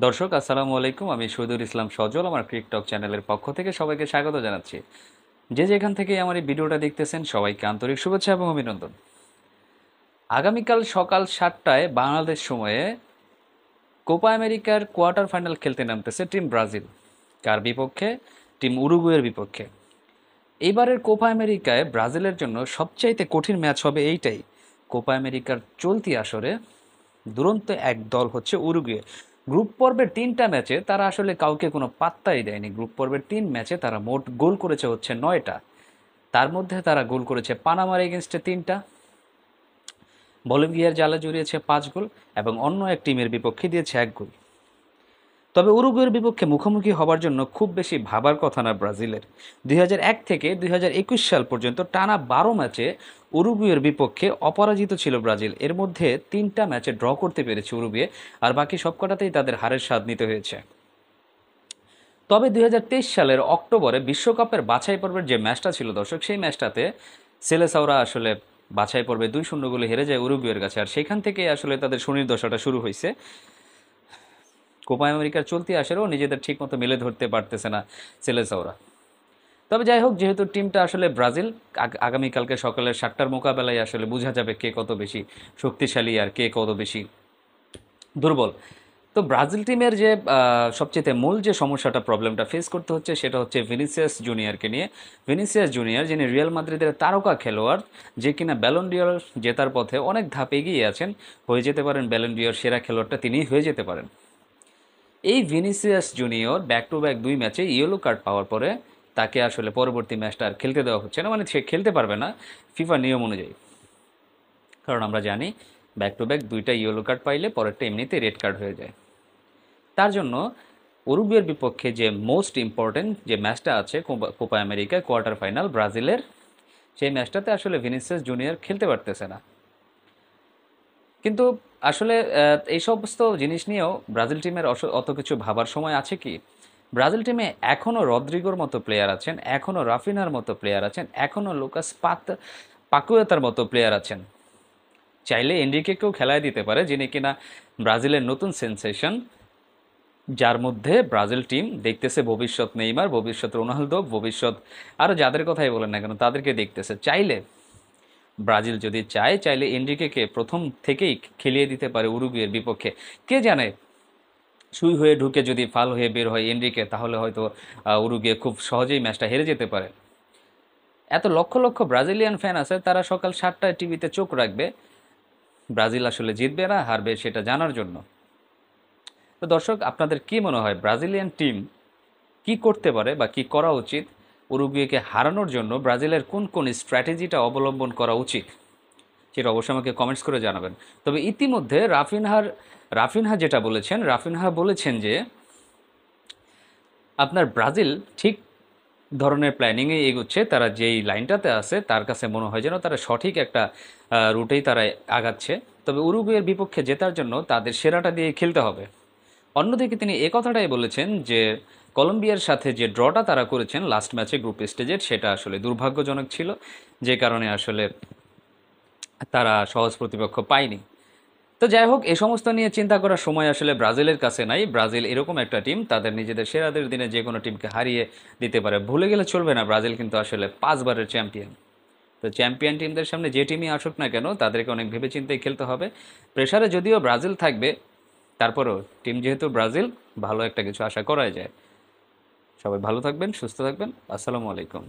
দর্শক আসসালামু আলাইকুম, আমি শহীদুল ইসলাম সজল আমার ক্রিকটক চ্যানেলের পক্ষ থেকে সবাইকে স্বাগত জানাচ্ছি। যে যেখান থেকে আমার এই ভিডিওটা দেখতেছেন সবাইকে আন্তরিক শুভেচ্ছা এবং অভিনন্দন। আগামীকাল সকাল 7টায় বাংলাদেশ সময়ে কোপা আমেরিকার কোয়ার্টার ফাইনাল খেলতে নামতেছে টিম ব্রাজিল। কার বিপক্ষে? টিম উরুগুয়ের বিপক্ষে। এইবারের কোপা আমেরিকায় ব্রাজিলের জন্য সবচাইতে কঠিন ম্যাচ হবে এইটাই। কোপা আমেরিকার চলতি আসরে দুরন্ত এক দল হচ্ছে উরুগুয়ে। গ্রুপ পর্বের 3টা ম্যাচে তারা আসলে কাউকে কোনো পাত্তাই দেয়নি। গ্রুপ পর্বের 3 ম্যাচে তারা মোট গোল করেছে হচ্ছে 9টা। তার মধ্যে তারা গোল করেছে পানামার এগেনস্টে 3টা, বলিভিয়ার জালে জড়িয়েছে 5 গোল এবং অন্য এক টিমের বিপক্ষে দিয়েছে 1 গোল। তবে উরুগুয়ের বিপক্ষে মুখোমুখি হবার জন্য খুব বেশি ভাবার কথা না ব্রাজিলের। 2001 থেকে 2021 সাল পর্যন্ত টানা 12 ম্যাচে উরুগুয়ের বিপক্ষে অপরাজিত ছিল ব্রাজিল। এর মধ্যে 3টা ম্যাচে ড্র করতে পেরেছে উরুগুয়ে, আর বাকি সবকটাতেই তাদের হারের স্বাদ নিতে হয়েছে। তবে 2023 সালের অক্টোবরে বিশ্বকাপের বাছাই পর্বের যে ম্যাচটা ছিল দর্শক, সেই ম্যাচটাতে সেলেসাওরা আসলে বাছাই পর্বে 2-0 গোলে হেরে যায় উরুগুয়ের কাছে, আর সেখান থেকে আসলে তাদের সুনির্দশাটা শুরু হয়েছে। কোপা আমেরিকার চলতি আসরেও নিজেদের ঠিকমতো মেলে ধরতে পারতেছে না সেলেসাওরা। তবে যাই হোক, যেহেতু টিমটা আসলে ব্রাজিল, আগামীকালকে সকালের 7টার মোকাবেলায় আসলে বোঝা যাবে কে কত বেশি শক্তিশালী আর কে কত বেশি দুর্বল। তো ব্রাজিল টিমের যে সবচেয়ে মূল যে সমস্যাটা, প্রবলেমটা ফেস করতে হচ্ছে, সেটা হচ্ছে ভিনিসিয়াস জুনিয়রকে নিয়ে। ভিনিসিয়াস জুনিয়র, যিনি রিয়াল মাদ্রিদের তারকা খেলোয়াড়, যে কিনা ব্যালন ডিওর জেতার পথে অনেক ধাপ এগিয়ে আছেন। হয়ে যেতে পারেন ব্যালন ডিওর সেরা খেলোয়াড়টা তিনিই হয়ে যেতে পারেন। এই Vinicius junior back to back 2 ম্যাচে ইয়েলো কার্ড পাওয়ার পরে তাকে আসলে পরবর্তী ম্যাচটা আর খেলতে দেওয়া হচ্ছে না, মানে সে খেলতে পারবে না ফিফা নিয়ম অনুযায়ী। কারণ আমরা জানি ব্যাক টু ব্যাক 2টা ইয়েলো কার্ড পাইলে পরেরটা এমনিতেই রেড কার্ড হয়ে যায়। তার জন্য উরুগুয়ের বিপক্ষে যে মোস্ট ইম্পর্টেন্ট যে ম্যাচটা আছে কোপা আমেরিকা কোয়ার্টার ফাইনাল ব্রাজিলের, সেই ম্যাচটাতে আসলে ভিনিসিয়াস জুনিয়র খেলতে পারতেছে না। কিন্তু আসলে এই সমস্ত জিনিস নিয়েও ব্রাজিল টিমের অত কিছু ভাবার সময় আছে কি? ব্রাজিল টিমে এখনও রদ্রিগোর মতো প্লেয়ার আছেন, এখনও রাফিনার মতো প্লেয়ার আছেন, এখনও লুকাস পাকুয়েতার মতো প্লেয়ার আছেন। চাইলে এনরিকেকেও খেলায় দিতে পারে, যিনি কিনা ব্রাজিলের নতুন সেন্সেশন, যার মধ্যে ব্রাজিল টিম দেখতেছে ভবিষ্যৎ নেইমার, ভবিষ্যৎ রোনালদো, ভবিষ্যৎ আরও যাদের কথাই বলেন না কেন তাদেরকে দেখতেছে। চাইলে ব্রাজিল যদি চাইলে এনরিকেকে প্রথম থেকেই খেলিয়ে দিতে পারে উরুগুয়ের বিপক্ষে। কে জানে, সুই হয়ে ঢুকে যদি ফাল হয়ে বের হয় এনরিকে, তাহলে হয়তো উরুগুয়ে খুব সহজেই ম্যাচটা হেরে যেতে পারে। এত লক্ষ লক্ষ ব্রাজিলিয়ান ফ্যান আছে, তারা সকাল 7টায় টিভিতে চোখ রাখবে ব্রাজিল আসলে জিতবে না হারবে সেটা জানার জন্য। তো দর্শক, আপনাদের কি মনে হয় ব্রাজিলিয়ান টিম কি করতে পারে বা কি করা উচিত? উরুগুয়েকে হারানোর জন্য ব্রাজিলের কোন কোন স্ট্র্যাটেজিটা অবলম্বন করা উচিত, সেটা অবশ্যই আমাকে কমেন্টস করে জানাবেন। তবে ইতিমধ্যে রাফিনহা যেটা বলেছেন, রাফিনহা বলেছেন যে আপনার ব্রাজিল ঠিক ধরনের প্ল্যানিংয়ে এগোচ্ছে। তারা যেই লাইনটাতে আছে তার কাছে মনে হয় যেন তারা সঠিক একটা রুটেই তারা আগাচ্ছে। তবে উরুগুয়ের বিপক্ষে জেতার জন্য তাদের সেরাটা দিয়ে খেলতে হবে। অন্যদিকে তিনি কথাটাই বলেছেন যে কলম্বিয়ার সাথে যে ড্রটা তারা করেছেন লাস্ট ম্যাচে গ্রুপ স্টেজের, সেটা আসলে দুর্ভাগ্যজনক ছিল, যে কারণে আসলে তারা সহজ প্রতিপক্ষ পায়নি। তো যাই হোক, এই সমস্ত নিয়ে চিন্তা করার সময় আসলে ব্রাজিলের কাছে নাই। ব্রাজিল এরকম একটা টিম, তাদের নিজেদের সেরাদের দিনে যে কোনো টিমকে হারিয়ে দিতে পারে। ভুলে গেলে চলবে না, ব্রাজিল কিন্তু আসলে 5বারের চ্যাম্পিয়ন। তো চ্যাম্পিয়ন টিমদের সামনে যে টিমই আসুক না কেন, তাদেরকে অনেক ভেবেচিন্তেই খেলতে হবে। প্রেসারে যদিও ব্রাজিল থাকবে, তারপরেও টিম যেহেতু ব্রাজিল, ভালো একটা কিছু আশা করা যায়। সবাই ভালো থাকবেন, সুস্থ থাকবেন। আসসালামু আলাইকুম।